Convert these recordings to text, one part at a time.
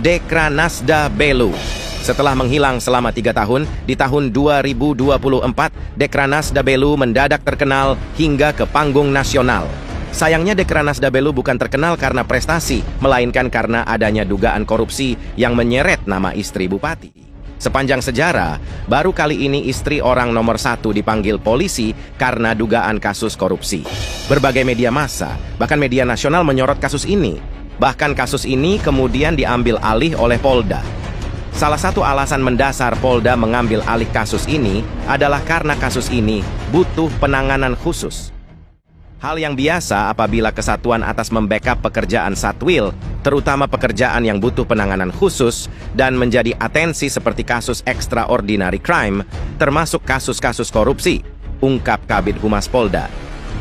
Dekranasda Belu. Setelah menghilang selama 3 tahun, di tahun 2024, Dekranasda Belu mendadak terkenal hingga ke panggung nasional. Sayangnya Dekranasda Belu bukan terkenal karena prestasi, melainkan karena adanya dugaan korupsi yang menyeret nama istri bupati. Sepanjang sejarah, baru kali ini istri orang nomor 1 dipanggil polisi karena dugaan kasus korupsi. Berbagai media massa, bahkan media nasional menyorot kasus ini. Bahkan kasus ini kemudian diambil alih oleh Polda. Salah satu alasan mendasar Polda mengambil alih kasus ini adalah karena kasus ini butuh penanganan khusus. Hal yang biasa apabila kesatuan atas membackup pekerjaan Satwil, terutama pekerjaan yang butuh penanganan khusus dan menjadi atensi seperti kasus extraordinary crime, termasuk kasus-kasus korupsi, ungkap Kabid Humas Polda.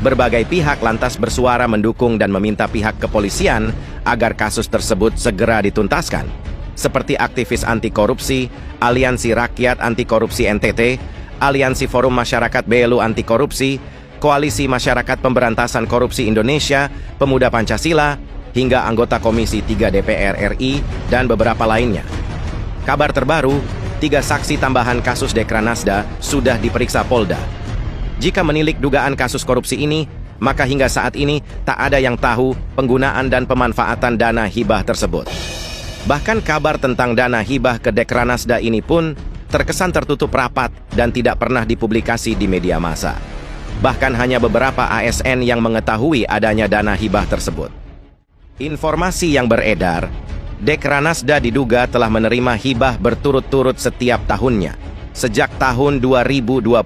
Berbagai pihak lantas bersuara mendukung dan meminta pihak kepolisian agar kasus tersebut segera dituntaskan. Seperti aktivis anti korupsi, Aliansi Rakyat Anti Korupsi NTT, Aliansi Forum Masyarakat Belu Anti Korupsi, Koalisi Masyarakat Pemberantasan Korupsi Indonesia, Pemuda Pancasila, hingga anggota Komisi 3 DPR RI, dan beberapa lainnya. Kabar terbaru, 3 saksi tambahan kasus Dekranasda sudah diperiksa Polda. Jika menilik dugaan kasus korupsi ini, maka hingga saat ini tak ada yang tahu penggunaan dan pemanfaatan dana hibah tersebut. Bahkan kabar tentang dana hibah ke Dekranasda ini pun terkesan tertutup rapat dan tidak pernah dipublikasi di media massa. Bahkan hanya beberapa ASN yang mengetahui adanya dana hibah tersebut. Informasi yang beredar, Dekranasda diduga telah menerima hibah berturut-turut setiap tahunnya, sejak tahun 2022.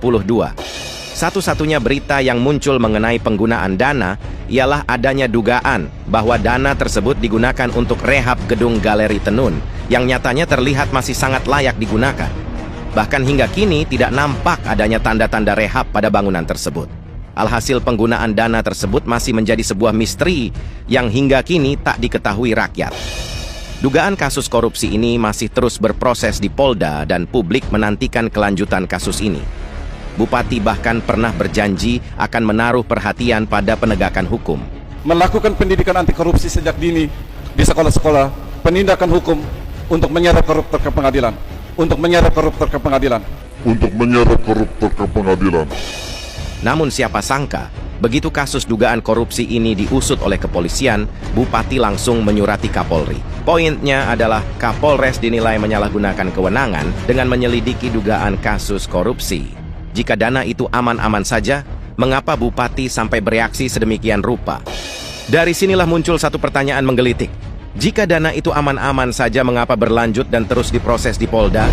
Satu-satunya berita yang muncul mengenai penggunaan dana ialah adanya dugaan bahwa dana tersebut digunakan untuk rehab gedung Galeri Tenun yang nyatanya terlihat masih sangat layak digunakan. Bahkan hingga kini tidak nampak adanya tanda-tanda rehab pada bangunan tersebut. Alhasil penggunaan dana tersebut masih menjadi sebuah misteri yang hingga kini tak diketahui rakyat. Dugaan kasus korupsi ini masih terus berproses di Polda dan publik menantikan kelanjutan kasus ini. Bupati bahkan pernah berjanji akan menaruh perhatian pada penegakan hukum. Melakukan pendidikan anti korupsi sejak dini di sekolah-sekolah, penindakan hukum untuk menyeret koruptor ke pengadilan. Untuk menyeret koruptor ke pengadilan. Untuk menyeret koruptor ke pengadilan. Namun siapa sangka, begitu kasus dugaan korupsi ini diusut oleh kepolisian, Bupati langsung menyurati Kapolri. Poinnya adalah Kapolres dinilai menyalahgunakan kewenangan dengan menyelidiki dugaan kasus korupsi. Jika dana itu aman-aman saja, mengapa Bupati sampai bereaksi sedemikian rupa? Dari sinilah muncul satu pertanyaan menggelitik. Jika dana itu aman-aman saja, mengapa berlanjut dan terus diproses di Polda?